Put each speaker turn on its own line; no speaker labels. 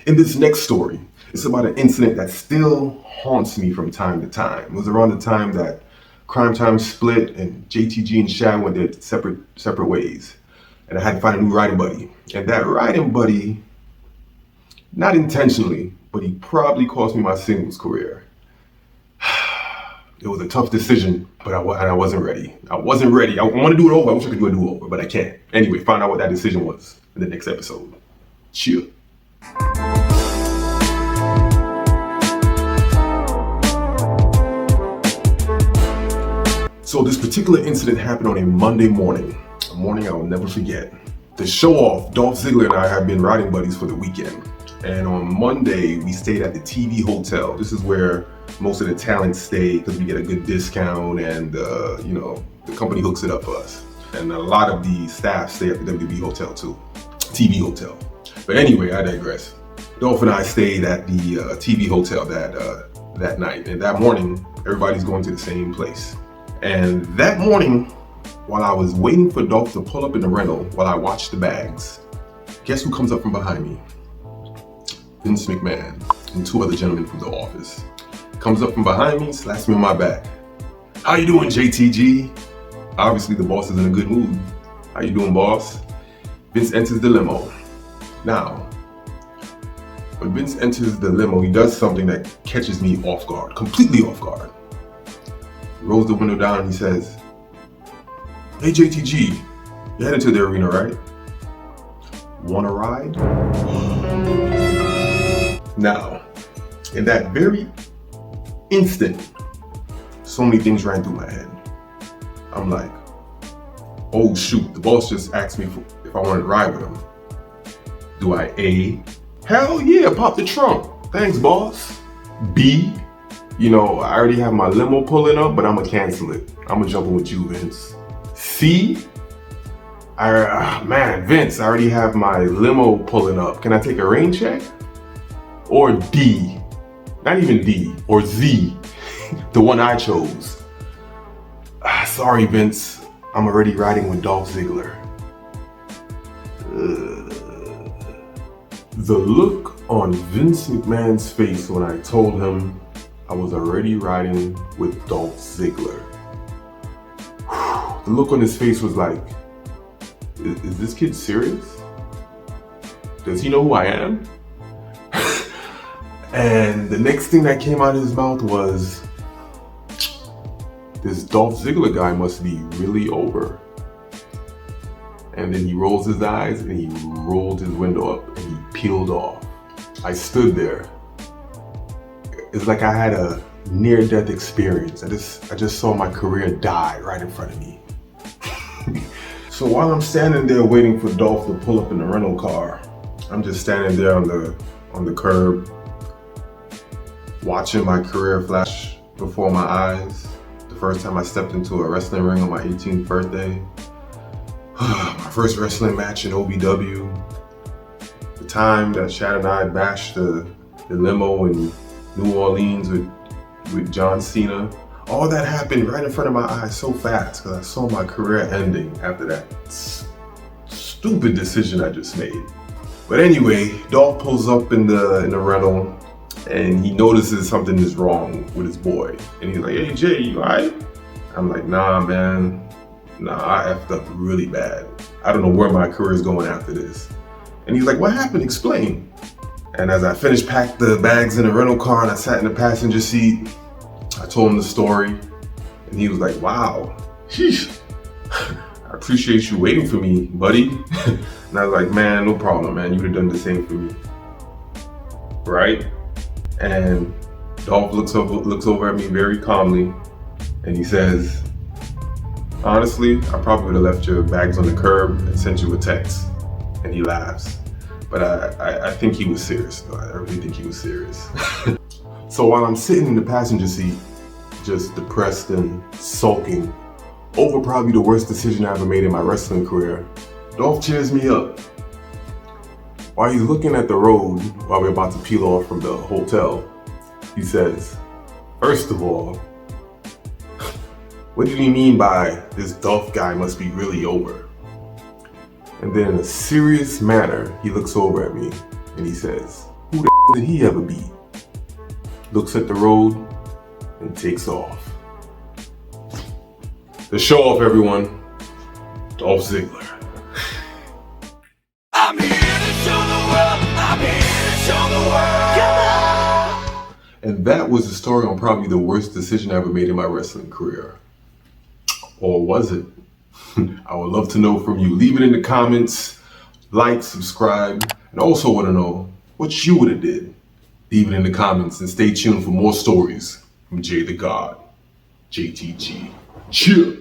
In this next story, it's about an incident that still haunts me from time to time. It was around the time that Crime Time split and JTG and Shad went their separate ways. And I had to find a new riding buddy. And that riding buddy, not intentionally, but he probably cost me my singles career. It was a tough decision, but I wasn't ready. I want to do it over. I wish I could do it over, but I can't. Anyway, find out what that decision was in the next episode. Cheers. So this particular incident happened on a Monday morning, a morning I will never forget. To show off, Dolph Ziggler and I have been riding buddies for the weekend. And on Monday, we stayed at the TV Hotel. This is where most of the talent stay because we get a good discount and, the company hooks it up for us. And a lot of the staff stay at the WWE Hotel too, TV Hotel. But anyway, I digress. Dolph and I stayed at the TV Hotel that night. And that morning, everybody's going to the same place. And that morning, while I was waiting for Dolph to pull up in the rental while I watched the bags, guess who comes up from behind me? Vince McMahon and two other gentlemen from the office. Comes up from behind me, slaps me on my back. How you doing, JTG? Obviously the boss is in a good mood. How you doing, boss? Vince enters the limo. Now, when Vince enters the limo, he does something that catches me off guard, completely off guard. He rolls the window down and he says, "Hey JTG, you're headed to the arena, right? Wanna ride?" Now, in that very instant, so many things ran through my head. I'm like, oh shoot, the boss just asked me if I wanted to ride with him. Do I A, hell yeah, pop the trunk. Thanks, boss. B, I already have my limo pulling up, but I'm gonna cancel it. I'm gonna jump in with you, Vince. C, Vince, I already have my limo pulling up. Can I take a rain check? Or D, not even D, or Z, the one I chose. Sorry, Vince, I'm already riding with Dolph Ziggler. The look on Vince McMahon's face when I told him I was already riding with Dolph Ziggler. The look on his face was like, is this kid serious? Does he know who I am? And the next thing that came out of his mouth was, this Dolph Ziggler guy must be really over. And then he rolls his eyes and he rolled his window up and he peeled off. I stood there. It's like I had a near-death experience. I just saw my career die right in front of me. So while I'm standing there waiting for Dolph to pull up in the rental car, I'm just standing there on the curb, watching my career flash before my eyes. The first time I stepped into a wrestling ring on my 18th birthday. My first wrestling match in OVW. The time that Shad and I bashed the limo in New Orleans with John Cena. All that happened right in front of my eyes so fast because I saw my career ending after that stupid decision I just made. But anyway, Dolph pulls up in the rental and he notices something is wrong with his boy. And he's like, "Hey Jay, you alright?" I'm like, "Nah, man. Nah, I effed up really bad. I don't know where my career is going after this." And he's like, "What happened? Explain." And as I finished packed the bags in the rental car and I sat in the passenger seat, I told him the story. And he was like, "Wow, sheesh. I appreciate you waiting for me, buddy." And I was like, "Man, no problem, man. You would have done the same for me." Right? And Dolph looks over at me very calmly and he says, "Honestly, I probably would have left your bags on the curb and sent you a text." And he laughs. But I think he was serious. I really think he was serious. So while I'm sitting in the passenger seat, just depressed and sulking over probably the worst decision I ever made in my wrestling career, Dolph cheers me up. While he's looking at the road while we're about to peel off from the hotel, he says, "First of all, what did he mean by this Dolph guy must be really over?" And then in a serious manner, he looks over at me and he says, Who the did he ever beat? Looks at the road and takes off. The show off, everyone. Dolph Ziggler.
I'm here to show the world. I'm here to show the world. Come on.
And that was the story on probably the worst decision I ever made in my wrestling career. Or was it? I would love to know from you. Leave it in the comments, like, subscribe, and also want to know what you would have did. Leave it in the comments and stay tuned for more stories from Jay the God. JTG. Cheer.